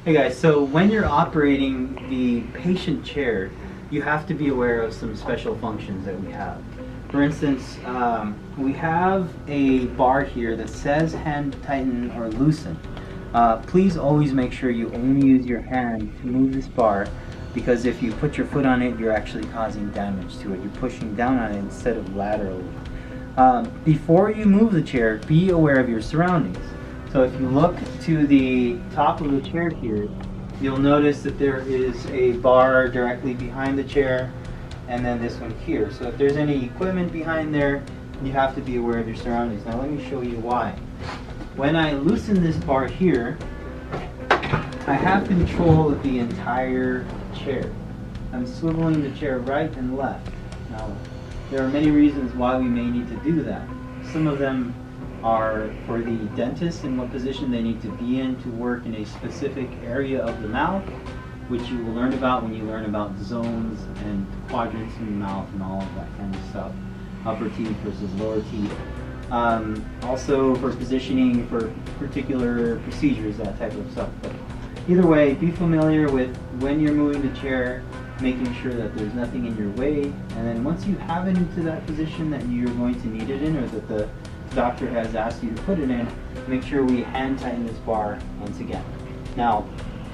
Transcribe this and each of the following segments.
Hey guys, so when you're operating the patient chair, you have to be aware of some special functions that we have. For instance, we have a bar here that says hand tighten or loosen. Please always make sure you only use your hand to move this bar, because if you put your foot on it, you're actually causing damage to it. You're pushing down on it instead of laterally. Before you move the chair, be aware of your surroundings. So if you look to the top of the chair here, you'll notice that there is a bar directly behind the chair, and then this one here. So if there's any equipment behind there, you have to be aware of your surroundings. Now let me show you why. When I loosen this bar here, I have control of the entire chair. I'm swiveling the chair right and left. Now, there are many reasons why we may need to do that. Some of them are for the dentist and what position they need to be in to work in a specific area of the mouth, which you will learn about when you learn about zones and quadrants in the mouth and all of that kind of stuff. Upper teeth versus lower teeth. Also for positioning for particular procedures, that type of stuff. But either way, be familiar with when you're moving the chair, making sure that there's nothing in your way, and then once you have it into that position that you're going to need it in, or that the doctor has asked you to put it in, make sure we hand tighten this bar once again. Now,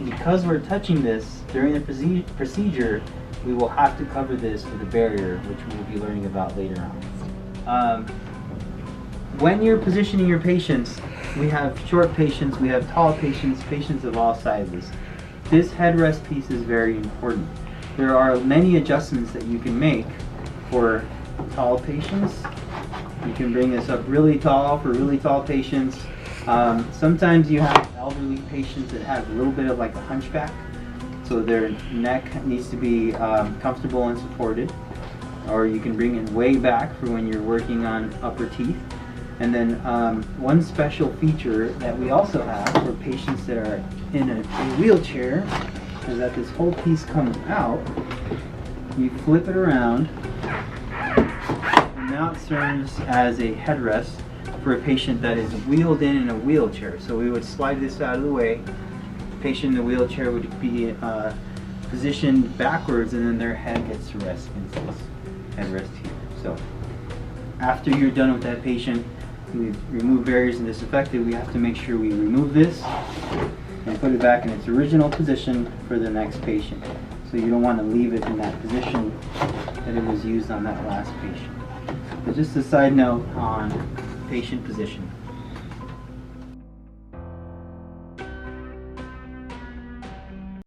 because we're touching this during the procedure, we will have to cover this with a barrier, which we will be learning about later on. When you're positioning your patients, we have short patients, we have tall patients, patients of all sizes. This headrest piece is very important. There are many adjustments that you can make for tall patients. You can bring this up really tall for really tall patients. Sometimes you have elderly patients that have a little bit of like a hunchback, so their neck needs to be comfortable and supported. Or you can bring it way back for when you're working on upper teeth. And then one special feature that we also have for patients that are in a wheelchair is that this whole piece comes out. You flip it around, and now it serves as a headrest for a patient that is wheeled in a wheelchair. So we would slide this out of the way. The patient in the wheelchair would be positioned backwards, and then their head gets to rest into this headrest here. So after you're done with that patient, we've removed barriers and disinfected. We have to make sure we remove this and put it back in its original position for the next patient. So you don't want to leave it in that position that it was used on that last patient. But just a side note on patient position.